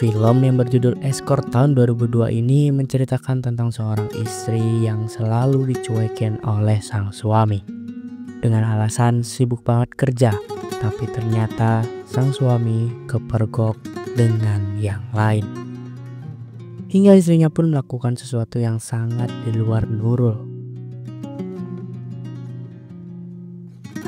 Film yang berjudul Escort tahun 2002 ini menceritakan tentang seorang istri yang selalu dicuekin oleh sang suami. Dengan alasan sibuk banget kerja, tapi ternyata sang suami kepergok dengan yang lain. Hingga istrinya pun melakukan sesuatu yang sangat di luar Nurul.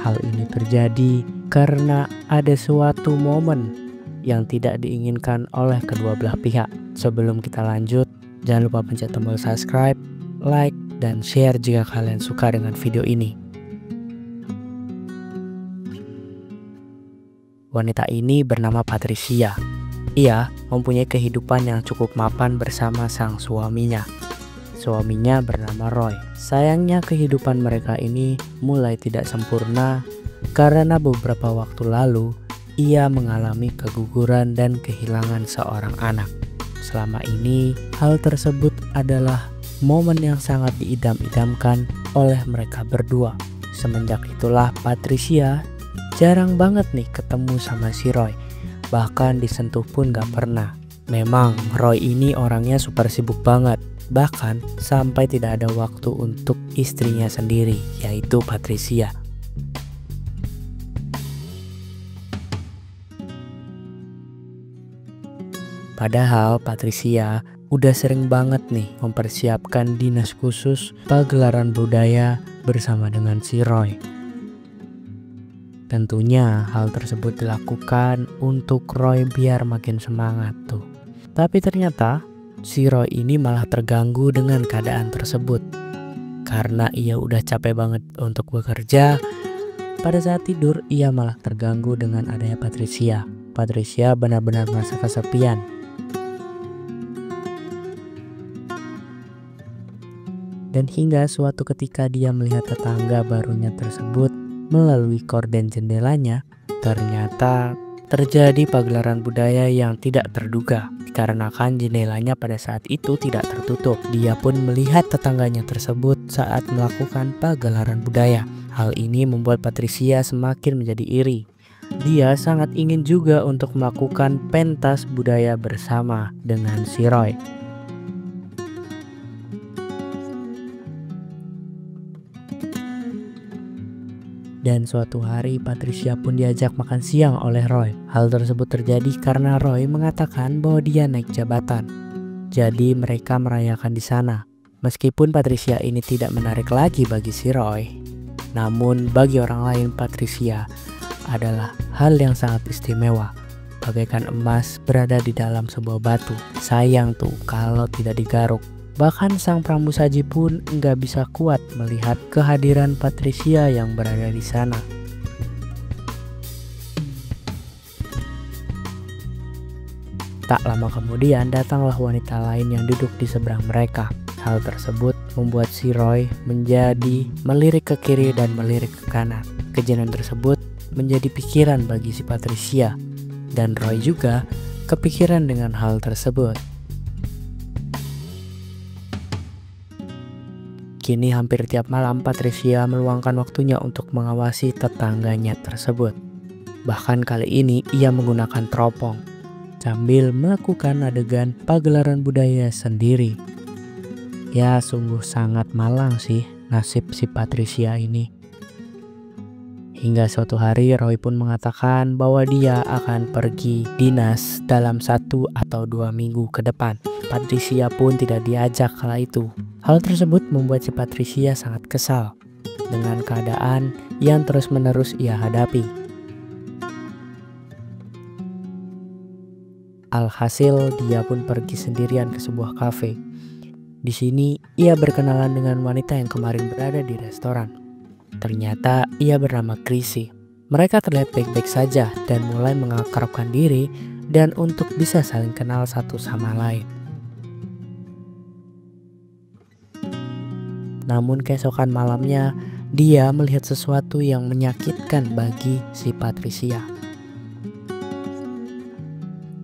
Hal ini terjadi karena ada suatu momen yang tidak diinginkan oleh kedua belah pihak. Sebelum kita lanjut, jangan lupa pencet tombol subscribe, like, dan share jika kalian suka dengan video ini. Wanita ini bernama Patricia. Ia mempunyai kehidupan yang cukup mapan bersama sang suaminya. Suaminya bernama Roy. Sayangnya kehidupan mereka ini mulai tidak sempurna karena beberapa waktu lalu ia mengalami keguguran dan kehilangan seorang anak. Selama ini, hal tersebut adalah momen yang sangat diidam-idamkan oleh mereka berdua. Semenjak itulah Patricia jarang banget nih ketemu sama si Roy. Bahkan disentuh pun gak pernah. Memang Roy ini orangnya super sibuk banget. Bahkan sampai tidak ada waktu untuk istrinya sendiri, yaitu Patricia. Padahal Patricia udah sering banget nih mempersiapkan dinas khusus pagelaran budaya bersama dengan si Roy. Tentunya hal tersebut dilakukan untuk Roy biar makin semangat tuh. Tapi ternyata si Roy ini malah terganggu dengan keadaan tersebut. Karena ia udah capek banget untuk bekerja, pada saat tidur ia malah terganggu dengan adanya Patricia. Patricia benar-benar merasa kesepian. Dan hingga suatu ketika dia melihat tetangga barunya tersebut melalui korden jendelanya, ternyata terjadi pagelaran budaya yang tidak terduga. Dikarenakan jendelanya pada saat itu tidak tertutup. Dia pun melihat tetangganya tersebut saat melakukan pagelaran budaya. Hal ini membuat Patricia semakin menjadi iri. Dia sangat ingin juga untuk melakukan pentas budaya bersama dengan si Roy. Dan suatu hari Patricia pun diajak makan siang oleh Roy. Hal tersebut terjadi karena Roy mengatakan bahwa dia naik jabatan. Jadi mereka merayakan di sana. Meskipun Patricia ini tidak menarik lagi bagi si Roy, namun bagi orang lain Patricia adalah hal yang sangat istimewa. Bagaikan emas berada di dalam sebuah batu. Sayang tuh kalau tidak digaruk. Bahkan sang pramusaji pun nggak bisa kuat melihat kehadiran Patricia yang berada di sana. Tak lama kemudian datanglah wanita lain yang duduk di seberang mereka. Hal tersebut membuat si Roy menjadi melirik ke kiri dan melirik ke kanan. Kejadian tersebut menjadi pikiran bagi si Patricia. Dan Roy juga kepikiran dengan hal tersebut. Kini hampir tiap malam Patricia meluangkan waktunya untuk mengawasi tetangganya tersebut. Bahkan kali ini ia menggunakan teropong sambil melakukan adegan pagelaran budaya sendiri. Ya sungguh sangat malang sih nasib si Patricia ini. Hingga suatu hari Roy pun mengatakan bahwa dia akan pergi dinas dalam 1 atau 2 minggu ke depan. Patricia pun tidak diajak kala itu. Hal tersebut membuat si Patricia sangat kesal dengan keadaan yang terus-menerus ia hadapi. Alhasil dia pun pergi sendirian ke sebuah kafe. Di sini ia berkenalan dengan wanita yang kemarin berada di restoran. Ternyata ia bernama Chrissy. Mereka terlihat baik-baik saja dan mulai mengakrabkan diri dan untuk bisa saling kenal satu sama lain. Namun keesokan malamnya dia melihat sesuatu yang menyakitkan bagi si Patricia.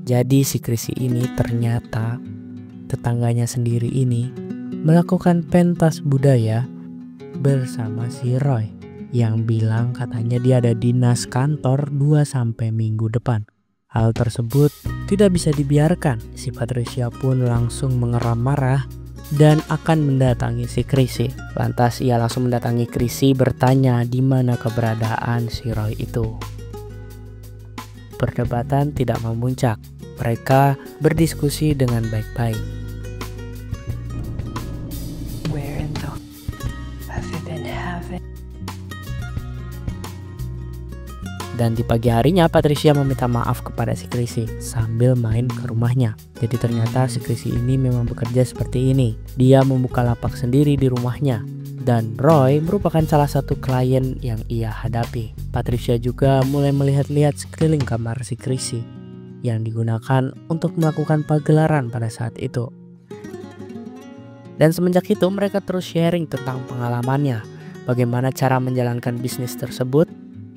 Jadi si Chrissy ini ternyata tetangganya sendiri ini melakukan pentas budaya bersama si Roy yang bilang katanya dia ada dinas kantor 2 sampai minggu depan. Hal tersebut tidak bisa dibiarkan. Si Patricia pun langsung mengeram marah dan akan mendatangi si Chrissy. Lantas ia langsung mendatangi Chrissy bertanya di mana keberadaan si Roy itu. Perdebatan tidak memuncak. Mereka berdiskusi dengan baik-baik. Dan di pagi harinya Patricia meminta maaf kepada si Chrissy sambil main ke rumahnya. Jadi ternyata si Chrissy ini memang bekerja seperti ini. Dia membuka lapak sendiri di rumahnya. Dan Roy merupakan salah satu klien yang ia hadapi. Patricia juga mulai melihat-lihat sekeliling kamar si Chrissy yang digunakan untuk melakukan pagelaran pada saat itu. Dan semenjak itu mereka terus sharing tentang pengalamannya, bagaimana cara menjalankan bisnis tersebut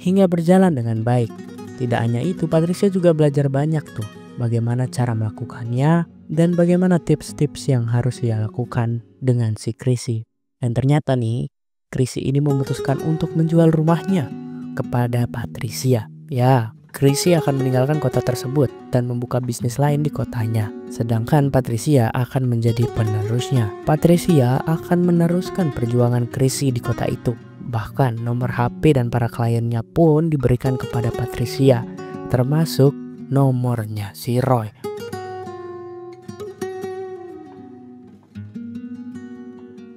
hingga berjalan dengan baik. Tidak hanya itu, Patricia juga belajar banyak tuh bagaimana cara melakukannya dan bagaimana tips-tips yang harus ia lakukan dengan si Chrissy. Dan ternyata nih, Chrissy ini memutuskan untuk menjual rumahnya kepada Patricia. Ya, Chrissy akan meninggalkan kota tersebut dan membuka bisnis lain di kotanya. Sedangkan Patricia akan menjadi penerusnya. Patricia akan meneruskan perjuangan Chrissy di kota itu. Bahkan nomor HP dan para kliennya pun diberikan kepada Patricia, termasuk nomornya si Roy.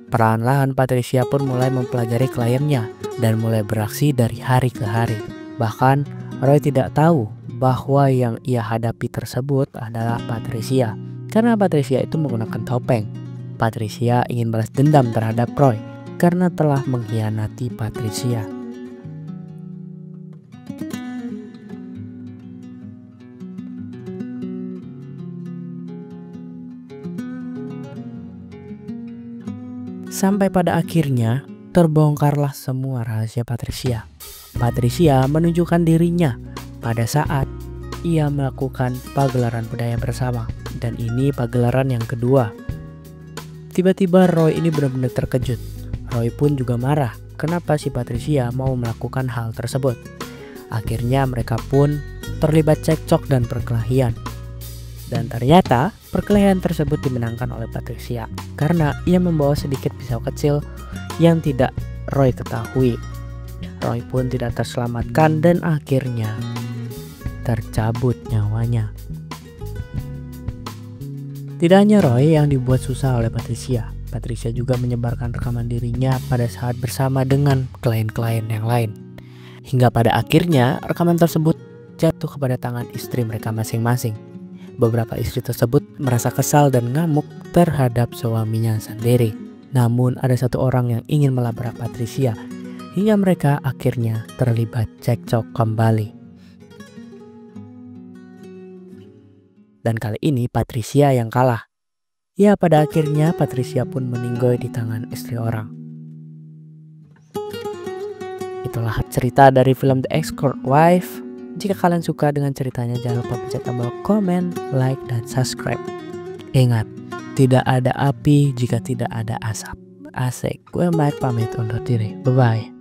Perlahan-lahan Patricia pun mulai mempelajari kliennya dan mulai beraksi dari hari ke hari. Bahkan Roy tidak tahu bahwa yang ia hadapi tersebut adalah Patricia, karena Patricia itu menggunakan topeng. Patricia ingin balas dendam terhadap Roy karena telah mengkhianati Patricia. Sampai pada akhirnya terbongkarlah semua rahasia Patricia. Patricia menunjukkan dirinya pada saat ia melakukan pagelaran budaya bersama, dan ini pagelaran yang kedua. Tiba-tiba Roy ini benar-benar terkejut. Roy pun juga marah kenapa si Patricia mau melakukan hal tersebut. Akhirnya mereka pun terlibat cekcok dan perkelahian. Dan ternyata perkelahian tersebut dimenangkan oleh Patricia karena ia membawa sedikit pisau kecil yang tidak Roy ketahui. Roy pun tidak terselamatkan dan akhirnya tercabut nyawanya. Tidak hanya Roy yang dibuat susah oleh Patricia. Patricia juga menyebarkan rekaman dirinya pada saat bersama dengan klien-klien yang lain. Hingga pada akhirnya rekaman tersebut jatuh kepada tangan istri mereka masing-masing. Beberapa istri tersebut merasa kesal dan ngamuk terhadap suaminya sendiri. Namun ada satu orang yang ingin melabrak Patricia hingga mereka akhirnya terlibat cekcok kembali. Dan kali ini Patricia yang kalah. Ya, pada akhirnya Patricia pun meninggoy di tangan istri orang. Itulah cerita dari film The Escort Wife. Jika kalian suka dengan ceritanya, jangan lupa pencet tombol komen, like, dan subscribe. Ingat, tidak ada api jika tidak ada asap. Asik, gue Mike pamit undur diri. Bye-bye.